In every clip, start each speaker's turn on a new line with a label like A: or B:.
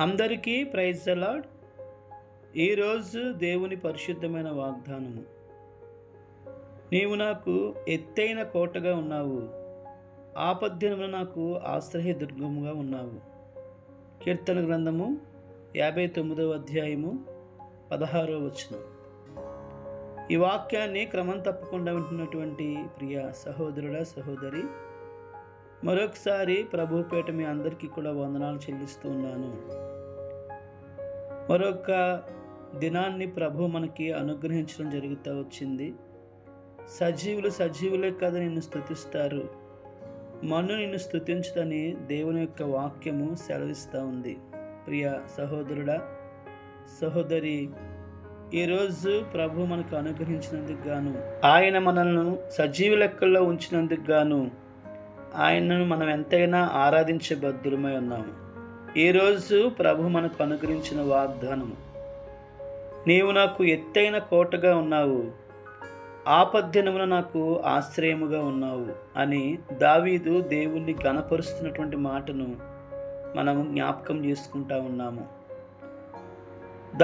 A: అందరికీ praise the lord. ఈరోజు దేవుని పరిశుద్ధమైన వాగ్దానము. నీవు నాకు ఎత్తైన కోటగా ఉన్నావు, ఆపద్దినమున నాకు ఆశ్రయ దుర్గముగా ఉన్నావు. కీర్తన గ్రంథము 59వ అధ్యాయము 16వ వచనం. ఈ వాక్యాన్ని క్రమం తప్పకుండా వింటున్నటువంటి ప్రియ సహోదరుడా సహోదరి, మరొకసారి ప్రభుపేట మీ అందరికీ కూడా వందనాలు చెల్లిస్తూ ఉన్నాను. మరొక దినాన్ని ప్రభు మనకి అనుగ్రహించడం జరుగుతూ వచ్చింది. సజీవులే కదా నిన్ను స్తుతిస్తారు, మన్ను నిన్ను స్తుతించుదని దేవుని యొక్క వాక్యము సెలవిస్తూ ఉంది. ప్రియ సహోదరుడా సహోదరి, ఈరోజు ప్రభు మనకు అనుగ్రహించినందుకు గాను, ఆయన మనల్ని సజీవ లెక్కల్లో ఉంచినందుకు గాను ఆయనను మనం ఎంతైనా ఆరాధించే బద్దులమై ఉన్నాము. ఈరోజు ప్రభు మనకు అనుగ్రహించిన వాగ్దానము, నీవు నాకు ఎత్తైన కోటగా ఉన్నావు, ఆపద్దినమున నాకు ఆశ్రయముగా ఉన్నావు అని దావీదు దేవుణ్ణి ఘనపరుస్తున్నటువంటి మాటను మనము జ్ఞాపకం చేసుకుంటా ఉన్నాము.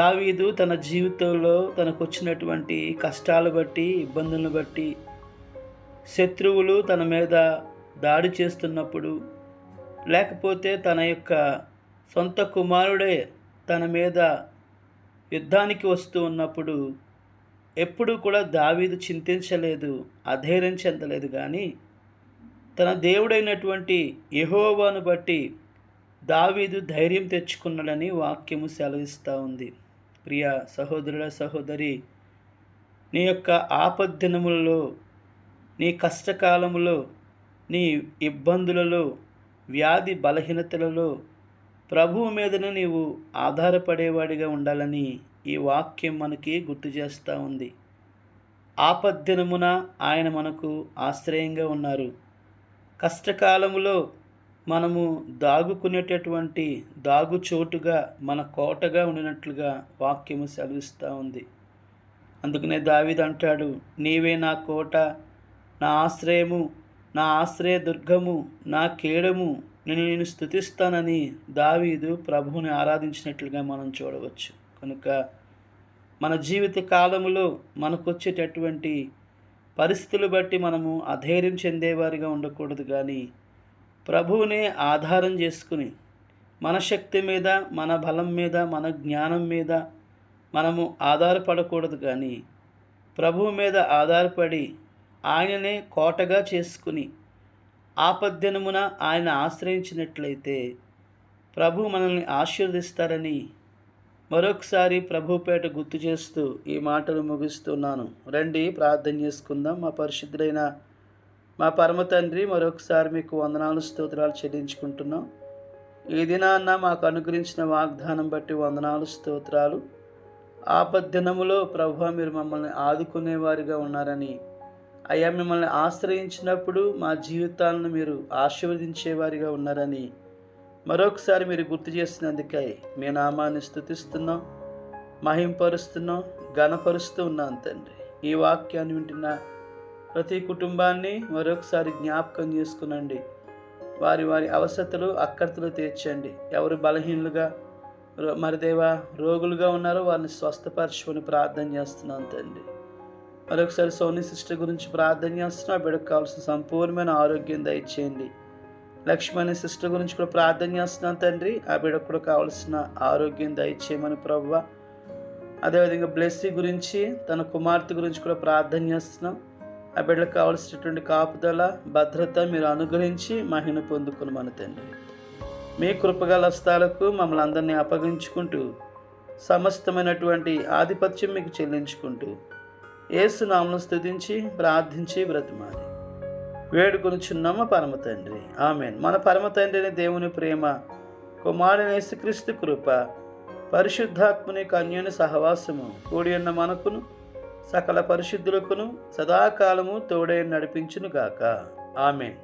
A: దావీదు తన జీవితంలో తనకు వచ్చినటువంటి కష్టాలు బట్టి, ఇబ్బందులను బట్టి, శత్రువులు తన మీద దాడి చేస్తున్నప్పుడు, లేకపోతే తన యొక్క సొంత కుమారుడే తన మీద యుద్ధానికి వస్తూ ఉన్నప్పుడు ఎప్పుడూ కూడా దావీదు చింతించలేదు, అధైర్యం చెందలేదు. కానీ తన దేవుడైనటువంటి యెహోవాను బట్టి దావీదు ధైర్యం తెచ్చుకున్నాడని వాక్యము సెలవిస్తూ ఉంది. ప్రియ సహోదరుల సహోదరి, నీ యొక్క ఆపద్దినములలో, నీ కష్టకాలములో, నీ ఇబ్బందులలో, వ్యాధి బలహీనతలలో ప్రభువు మీదనే నీవు ఆధారపడేవాడిగా ఉండాలని ఈ వాక్యం మనకి గుర్తు చేస్తూ ఉంది. ఆపద్దినమున ఆయన మనకు ఆశ్రయంగా ఉన్నారు. కష్టకాలములో మనము దాగుకునేటటువంటి దాగుచోటుగా, మన కోటగా ఉండినట్లుగా వాక్యము సెలవిస్తూ ఉంది. అందుకనే దావీదు అంటాడు, నీవే నా కోట, నా ఆశ్రయము, నా ఆశ్రయ దుర్గము, నా కేడము, నేను స్తుతిస్తానని దావీదు ప్రభువుని ఆరాధించినట్లుగా మనం చూడవచ్చు. కనుక మన జీవిత కాలములో మనకు వచ్చేటటువంటి పరిస్థితులు బట్టి మనము అధైర్యం చెందేవారిగా ఉండకూడదు. కానీ ప్రభువునే ఆధారం చేసుకుని, మన శక్తి మీద, మన బలం మీద, మన జ్ఞానం మీద మనము ఆధారపడకూడదు. కానీ ప్రభువు మీద ఆధారపడి ఆయననే కోటగా చేసుకుని ఆపద్దినమున ఆయన ఆశ్రయించినట్లయితే ప్రభు మనల్ని ఆశీర్వదిస్తారని మరొకసారి ప్రభుపేట గుర్తు చేస్తూ ఈ మాటలు ముగిస్తున్నాను. రండి ప్రార్థన చేసుకుందాం. మా పరిశుద్ధుడైన మా పరమ తండ్రి, మరొకసారి మీకు వందనాలు స్తోత్రాలు చెల్లించుకుంటున్నాం. ఈ దినాన్న మాకు అనుగ్రహించిన వాగ్దానం బట్టి వందనాలు స్తోత్రాలు. ఆపద్దినములో ప్రభు మీరు మమ్మల్ని ఆదుకునేవారిగా ఉన్నారని, అయ్యా మిమ్మల్ని ఆశ్రయించినప్పుడు మా జీవితాలను మీరు ఆశీర్వదించేవారిగా ఉన్నారని మరొకసారి మీరు గుర్తు చేసినందుకై మీ నామాన్ని స్తుతిస్తున్నాం, మహింపరుస్తున్నాం, ఘనపరుస్తూ ఉన్నాం తండ్రి. ఈ వాక్యాన్ని వింటున్న ప్రతి కుటుంబాన్ని మరొకసారి జ్ఞాపకం చేసుకునండి. వారి వారి అవసరతలు అక్కర్తలు తీర్చండి. ఎవరు బలహీనులుగా మరిదేవా రోగులుగా ఉన్నారో వారిని స్వస్థపరచుకొని ప్రార్థన చేస్తున్నాం తండ్రి. మరొకసారి సోని సిస్టర్ గురించి ప్రార్థన చేస్తున్నా, బిడ్డకు కావాల్సిన సంపూర్ణమైన ఆరోగ్యం దయచేయండి. లక్ష్మణి సిస్టర్ గురించి కూడా ప్రార్థన చేస్తున్నాను తండ్రి, ఆ బిడ్డకు కూడా కావాల్సిన ఆరోగ్యం దయచేయమని ప్రభువా. అదేవిధంగా బ్లెస్సీ గురించి, తన కుమార్తె గురించి కూడా ప్రార్థన చేస్తున్నాం. ఆ బిడ్డకు కావాల్సినటువంటి కాపుదల, భద్రత మీరు అనుగ్రహించి మహిమ పొందుకుని మన తండ్రి. మీ కృపగల హస్తాలకు మమ్మల్ని అందరినీ అప్పగించుకుంటూ సమస్తమైనటువంటి ఆధిపత్యం మీకు చెల్లించుకుంటూ యేసు నామమున స్తుతించి ప్రార్థించి బ్రతిమాలి వేడుకొనుచున్నాము పరమ తండ్రి, ఆమేన్. మన పరమ తండ్రి దేవుని ప్రేమ, కుమారుని యేసుక్రీస్తు కృప, పరిశుద్ధాత్మని కన్యని సహవాసము కూడి ఉన్న మనకును సకల పరిశుద్ధులకును సదాకాలము తోడై నడిపించును గాక. ఆమేన్.